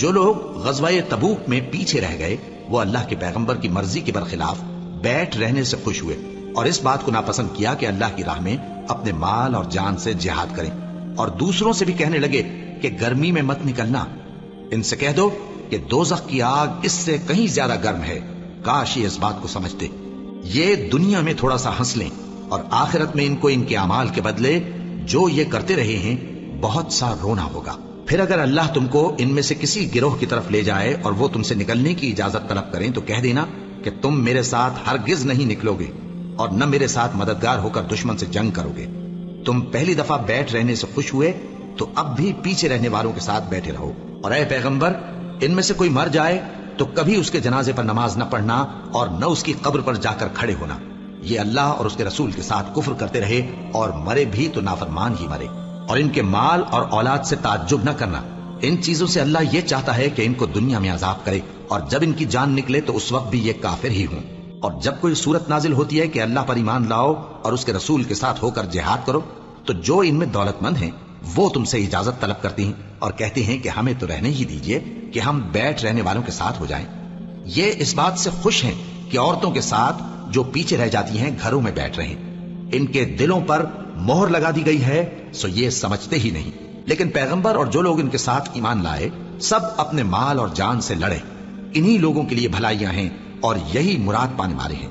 جو لوگ غزوہ تبوک میں پیچھے رہ گئے وہ اللہ کے پیغمبر کی مرضی کے برخلاف بیٹھ رہنے سے خوش ہوئے اور اس بات کو ناپسند کیا کہ اللہ کی راہ میں اپنے مال اور جان سے جہاد کریں، اور دوسروں سے بھی کہنے لگے کہ گرمی میں مت نکلنا، ان سے کہہ دو کہ دوزخ کی آگ اس سے کہیں زیادہ گرم ہے، کاش یہ اس بات کو سمجھتے۔ یہ دنیا میں تھوڑا سا ہنس لیں اور آخرت میں ان کو ان کے اعمال کے بدلے جو یہ کرتے رہے ہیں بہت سا رونا ہوگا۔ پھر اگر اللہ تم کو ان میں سے کسی گروہ کی طرف لے جائے اور وہ تم سے نکلنے کی اجازت طلب کریں تو کہہ دینا کہ تم میرے ساتھ ہرگز نہیں نکلو گے اور نہ میرے ساتھ مددگار ہو کر دشمن سے جنگ کرو گے۔ تم پہلی دفعہ بیٹھ رہنے سے خوش ہوئے تو اب بھی پیچھے رہنے والوں کے ساتھ بیٹھے رہو، اور اے پیغمبر ان میں سے کوئی مر جائے تو کبھی اس کے جنازے پر نماز نہ پڑھنا اور نہ اس کی قبر پر جا کر کھڑے ہونا۔ یہ اللہ اور اس کے رسول کے ساتھ کفر کرتے رہے اور مرے بھی تو نافرمان ہی مرے۔ اور ان کے مال اور اولاد سے تعجب نہ کرنا، ان چیزوں سے اللہ یہ چاہتا ہے کہ ان کو دنیا میں عذاب کرے اور جب ان کی جان نکلے تو اس وقت بھی یہ کافر ہی ہوں۔ اور جب کوئی صورت نازل ہوتی ہے کہ اللہ پر ایمان لاؤ اور اس کے رسول کے ساتھ ہو کر جہاد کرو تو جو ان میں دولت مند ہیں وہ تم سے اجازت طلب کرتی ہیں اور کہتے ہیں کہ ہمیں تو رہنے ہی دیجئے کہ ہم بیٹھ رہنے والوں کے ساتھ ہو جائیں۔ یہ اس بات سے خوش ہیں کہ عورتوں کے ساتھ جو پیچھے رہ جاتی ہیں گھروں میں بیٹھ رہیں، ان کے دلوں پر مہر لگا دی گئی ہے سو یہ سمجھتے ہی نہیں۔ لیکن پیغمبر اور جو لوگ ان کے ساتھ ایمان لائے سب اپنے مال اور جان سے لڑے، انہی لوگوں کے لیے بھلائیاں ہیں اور یہی مراد پانے والے ہیں۔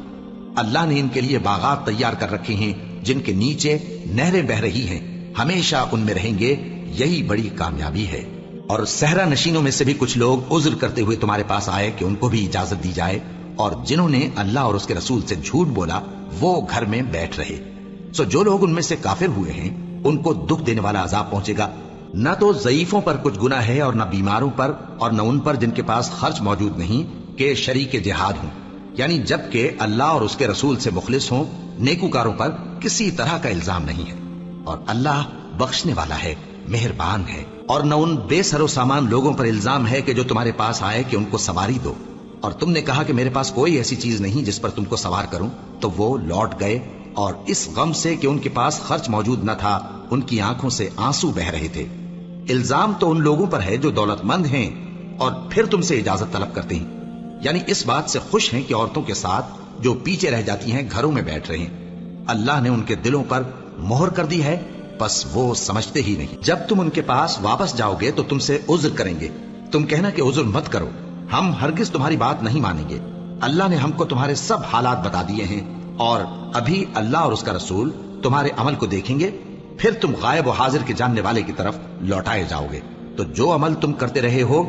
اللہ نے ان کے لیے باغات تیار کر رکھے ہیں جن کے نیچے نہریں بہ رہی ہیں، ہمیشہ ان میں رہیں گے، یہی بڑی کامیابی ہے۔ اور صحرا نشینوں میں سے بھی کچھ لوگ عذر کرتے ہوئے تمہارے پاس آئے کہ ان کو بھی اجازت دی جائے، اور جنہوں نے اللہ اور اس کے رسول سے جھوٹ بولا وہ گھر میں بیٹھ رہے۔ سو جو لوگ ان میں سے کافر ہوئے ہیں ان کو دکھ دینے والا عذاب پہنچے گا، نہ تو ضعیفوں پر کچھ گناہ ہے اور نہ بیماروں پر اور نہ ان پر جن کے پاس خرچ موجود نہیں کہ شریک جہاد ہوں، یعنی جب کہ اللہ اور اس کے رسول سے مخلص ہوں، نیکوکاروں پر کسی طرح کا الزام نہیں ہے، اور اللہ بخشنے والا ہے، مہربان ہے۔ اور نہ ان بے سر و سامان لوگوں پر الزام ہے کہ جو تمہارے پاس آئے کہ ان کو سواری دو، اور تم نے کہا کہ میرے پاس کوئی ایسی چیز نہیں جس پر تم کو سوار کروں، تو وہ لوٹ گئے، اور اس غم سے کہ ان کے پاس خرچ موجود نہ تھا ان کی آنکھوں سے آنسو بہ رہے تھے۔ الزام تو ان لوگوں پر ہے جو دولت مند ہیں اور پھر تم سے اجازت طلب کرتے ہیں، یعنی اس بات سے خوش ہیں کہ عورتوں کے ساتھ جو پیچھے رہ جاتی ہیں گھروں میں بیٹھ رہے ہیں۔ اللہ نے ان کے دلوں پر مہر کر دی ہے بس وہ سمجھتے ہی نہیں۔ جب تم ان کے پاس واپس جاؤ گے تو تم سے عذر کریں گے، تم کہنا کہ عذر مت کرو، ہم ہرگز تمہاری بات نہیں مانیں گے۔ اللہ نے ہم کو تمہارے سب حالات بتا دیے ہیں، اور ابھی اللہ اور اس کا رسول تمہارے عمل کو دیکھیں گے، پھر تم غائب و حاضر کے جاننے والے کی طرف لوٹائے جاؤ گے، تو جو عمل تم کرتے رہے ہو